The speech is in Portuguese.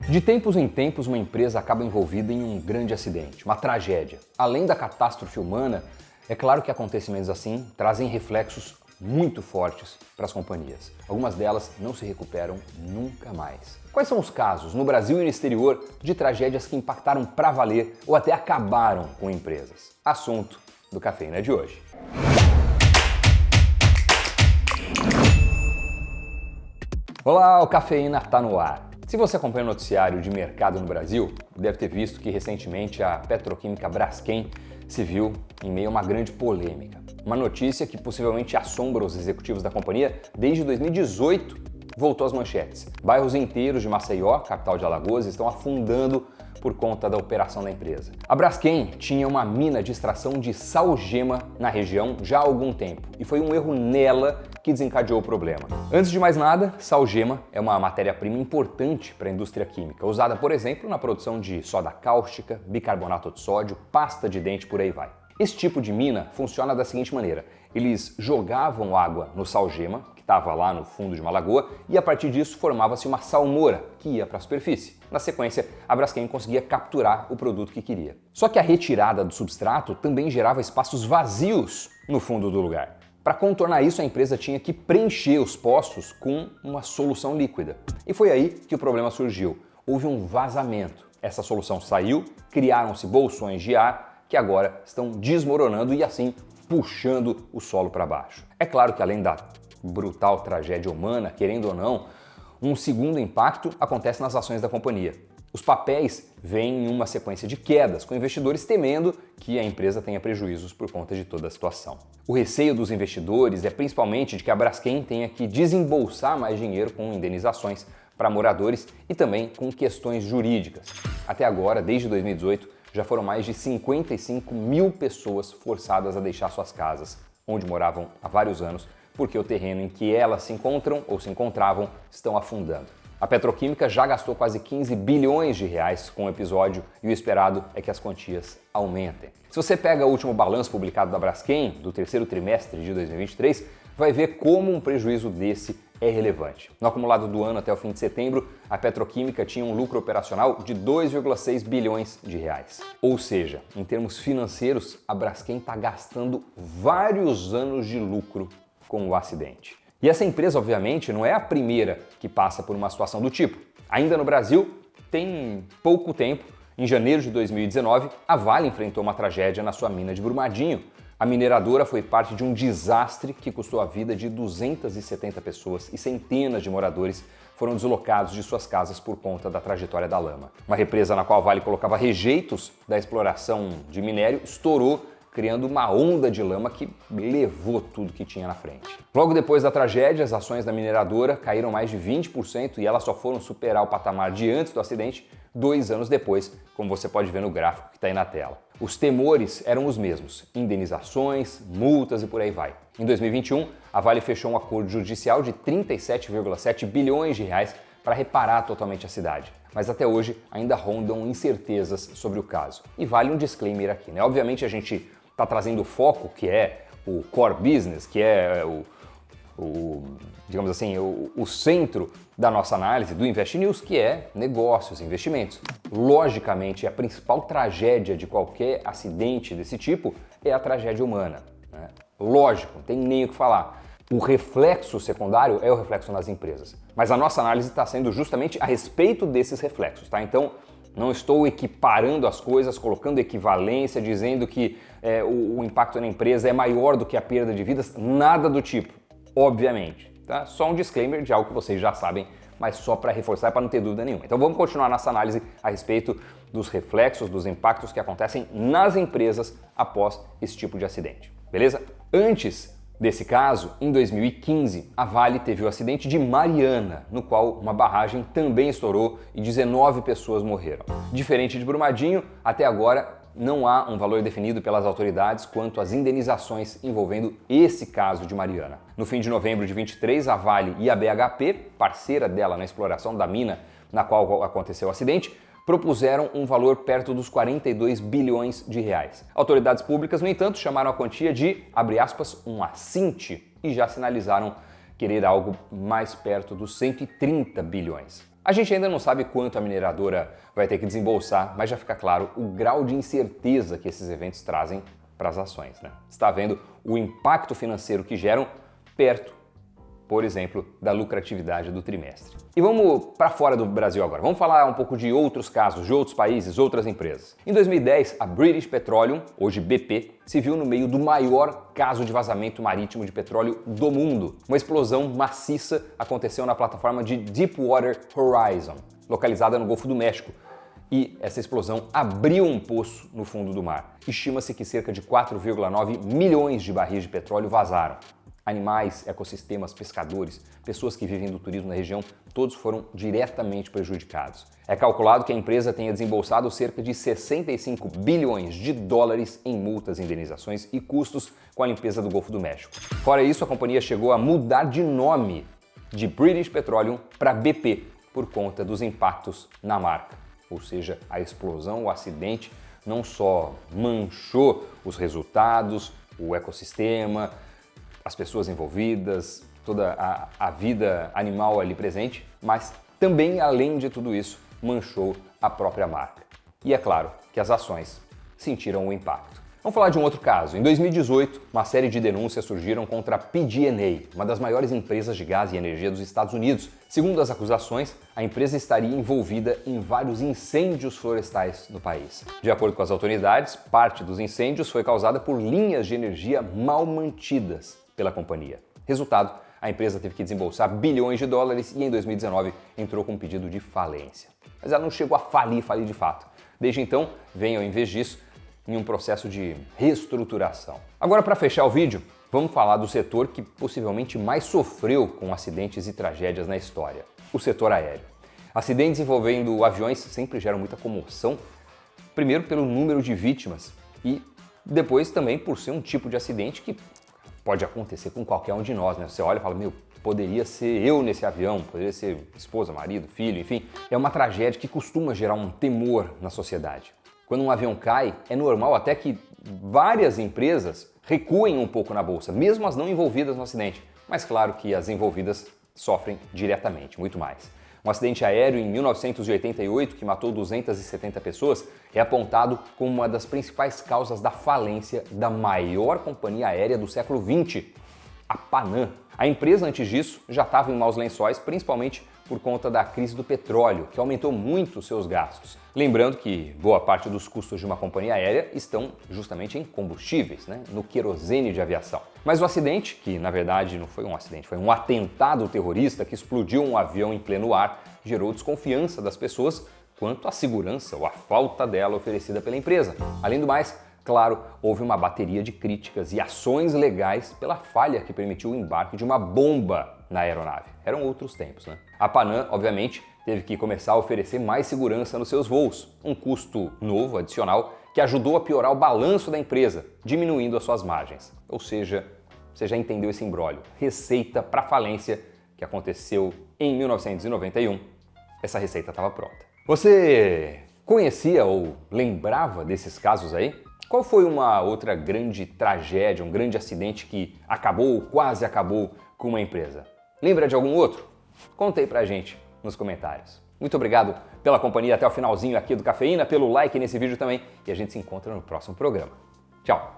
De tempos em tempos, uma empresa acaba envolvida em um grande acidente, uma tragédia. Além da catástrofe humana, é claro que acontecimentos assim trazem reflexos muito fortes para as companhias. Algumas delas não se recuperam nunca mais. Quais são os casos, no Brasil e no exterior, de tragédias que impactaram para valer ou até acabaram com empresas? Assunto do Cafeína de hoje. Olá, o Cafeína está no ar. Se você acompanha o noticiário de mercado no Brasil, deve ter visto que recentemente a petroquímica Braskem se viu em meio a uma grande polêmica. Uma notícia que possivelmente assombra os executivos da companhia desde 2018 voltou às manchetes. Bairros inteiros de Maceió, capital de Alagoas, estão afundando por conta da operação da empresa. A Braskem tinha uma mina de extração de salgema na região já há algum tempo e foi um erro nela que desencadeou o problema. Antes de mais nada, salgema é uma matéria-prima importante para a indústria química, usada, por exemplo, na produção de soda cáustica, bicarbonato de sódio, pasta de dente, por aí vai. Esse tipo de mina funciona da seguinte maneira: eles jogavam água no salgema, que estava lá no fundo de uma lagoa, e a partir disso formava-se uma salmoura que ia para a superfície. Na sequência, a Braskem conseguia capturar o produto que queria. Só que a retirada do substrato também gerava espaços vazios no fundo do lugar. Para contornar isso, a empresa tinha que preencher os poços com uma solução líquida. E foi aí que o problema surgiu. Houve um vazamento. Essa solução saiu, criaram-se bolsões de ar que agora estão desmoronando e assim puxando o solo para baixo. É claro que além da brutal tragédia humana, querendo ou não, um segundo impacto acontece nas ações da companhia. Os papéis vêm em uma sequência de quedas, com investidores temendo que a empresa tenha prejuízos por conta de toda a situação. O receio dos investidores é principalmente de que a Braskem tenha que desembolsar mais dinheiro com indenizações para moradores e também com questões jurídicas. Até agora, desde 2018, já foram mais de 55 mil pessoas forçadas a deixar suas casas, onde moravam há vários anos, porque o terreno em que elas se encontram ou se encontravam estão afundando. A petroquímica já gastou quase 15 bilhões de reais com o episódio e o esperado é que as quantias aumentem. Se você pega o último balanço publicado da Braskem, do terceiro trimestre de 2023, vai ver como um prejuízo desse é relevante. No acumulado do ano até o fim de setembro, a petroquímica tinha um lucro operacional de 2,6 bilhões de reais. Ou seja, em termos financeiros, a Braskem está gastando vários anos de lucro com o acidente. E essa empresa, obviamente, não é a primeira que passa por uma situação do tipo. Ainda no Brasil, tem pouco tempo, em janeiro de 2019, a Vale enfrentou uma tragédia na sua mina de Brumadinho. A mineradora foi parte de um desastre que custou a vida de 270 pessoas e centenas de moradores foram deslocados de suas casas por conta da trajetória da lama. Uma represa na qual a Vale colocava rejeitos da exploração de minério estourou, criando uma onda de lama que levou tudo que tinha na frente. Logo depois da tragédia, as ações da mineradora caíram mais de 20% e elas só foram superar o patamar de antes do acidente 2 anos depois, como você pode ver no gráfico que está aí na tela. Os temores eram os mesmos: indenizações, multas e por aí vai. Em 2021, a Vale fechou um acordo judicial de 37,7 bilhões de reais para reparar totalmente a cidade. Mas até hoje ainda rondam incertezas sobre o caso. E vale um disclaimer aqui, né? Obviamente a gente está trazendo o foco, que é o core business, que é digamos assim, o centro da nossa análise do Invest News, que é negócios, investimentos. Logicamente, a principal tragédia de qualquer acidente desse tipo é a tragédia humana, né? Lógico, não tem nem o que falar. O reflexo secundário é o reflexo nas empresas. Mas a nossa análise está sendo justamente a respeito desses reflexos, tá? Então, não estou equiparando as coisas, colocando equivalência, dizendo que o impacto na empresa é maior do que a perda de vidas, nada do tipo, obviamente. Tá? Só um disclaimer de algo que vocês já sabem, mas só para reforçar, para não ter dúvida nenhuma. Então vamos continuar nossa análise a respeito dos reflexos, dos impactos que acontecem nas empresas após esse tipo de acidente, beleza? Antes desse caso, em 2015, a Vale teve o acidente de Mariana, no qual uma barragem também estourou e 19 pessoas morreram. Diferente de Brumadinho, até agora não há um valor definido pelas autoridades quanto às indenizações envolvendo esse caso de Mariana. No fim de novembro de 23, a Vale e a BHP, parceira dela na exploração da mina na qual aconteceu o acidente, propuseram um valor perto dos 42 bilhões de reais. Autoridades públicas, no entanto, chamaram a quantia de, abre aspas, um assinte e já sinalizaram querer algo mais perto dos 130 bilhões. A gente ainda não sabe quanto a mineradora vai ter que desembolsar, mas já fica claro o grau de incerteza que esses eventos trazem para as ações, né? Está vendo o impacto financeiro que geram perto, por exemplo, da lucratividade do trimestre. E vamos para fora do Brasil agora. Vamos falar um pouco de outros casos, de outros países, outras empresas. Em 2010, a British Petroleum, hoje BP, se viu no meio do maior caso de vazamento marítimo de petróleo do mundo. Uma explosão maciça aconteceu na plataforma de Deepwater Horizon, localizada no Golfo do México. E essa explosão abriu um poço no fundo do mar. Estima-se que cerca de 4,9 milhões de barris de petróleo vazaram. Animais, ecossistemas, pescadores, pessoas que vivem do turismo na região, todos foram diretamente prejudicados. É calculado que a empresa tenha desembolsado cerca de 65 bilhões de dólares em multas, indenizações e custos com a limpeza do Golfo do México. Fora isso, a companhia chegou a mudar de nome de British Petroleum para BP por conta dos impactos na marca. Ou seja, a explosão, o acidente, não só manchou os resultados, o ecossistema, as pessoas envolvidas, toda a vida animal ali presente, mas também, além de tudo isso, manchou a própria marca. E é claro que as ações sentiram o impacto. Vamos falar de um outro caso. Em 2018, uma série de denúncias surgiram contra a PG&E, uma das maiores empresas de gás e energia dos Estados Unidos. Segundo as acusações, a empresa estaria envolvida em vários incêndios florestais no país. De acordo com as autoridades, parte dos incêndios foi causada por linhas de energia mal mantidas pela companhia. Resultado, a empresa teve que desembolsar bilhões de dólares e em 2019 entrou com um pedido de falência. Mas ela não chegou a falir de fato. Desde então, vem ao invés disso em um processo de reestruturação. Agora, para fechar o vídeo, vamos falar do setor que possivelmente mais sofreu com acidentes e tragédias na história, o setor aéreo. Acidentes envolvendo aviões sempre geram muita comoção, primeiro pelo número de vítimas e depois também por ser um tipo de acidente que pode acontecer com qualquer um de nós, né? Você olha e fala, meu, poderia ser eu nesse avião, poderia ser esposa, marido, filho, enfim. É uma tragédia que costuma gerar um temor na sociedade. Quando um avião cai, é normal até que várias empresas recuem um pouco na bolsa, mesmo as não envolvidas no acidente. Mas claro que as envolvidas sofrem diretamente, muito mais. Um acidente aéreo em 1988 que matou 270 pessoas é apontado como uma das principais causas da falência da maior companhia aérea do século XX, a Panam. A empresa antes disso já estava em maus lençóis, principalmente por conta da crise do petróleo, que aumentou muito seus gastos. Lembrando que boa parte dos custos de uma companhia aérea estão justamente em combustíveis, né? No querosene de aviação. Mas o acidente, que na verdade não foi um acidente, foi um atentado terrorista que explodiu um avião em pleno ar, gerou desconfiança das pessoas quanto à segurança ou à falta dela oferecida pela empresa. Além do mais, claro, houve uma bateria de críticas e ações legais pela falha que permitiu o embarque de uma bomba na aeronave. Eram outros tempos, né? A Panam, obviamente, teve que começar a oferecer mais segurança nos seus voos, um custo novo, adicional, que ajudou a piorar o balanço da empresa, diminuindo as suas margens. Ou seja, você já entendeu esse imbróglio. Receita para falência que aconteceu em 1991. Essa receita estava pronta. Você conhecia ou lembrava desses casos aí? Qual foi uma outra grande tragédia, um grande acidente que acabou ou quase acabou com uma empresa? Lembra de algum outro? Conta aí pra gente nos comentários. Muito obrigado pela companhia até o finalzinho aqui do Cafeína, pelo like nesse vídeo também e a gente se encontra no próximo programa. Tchau!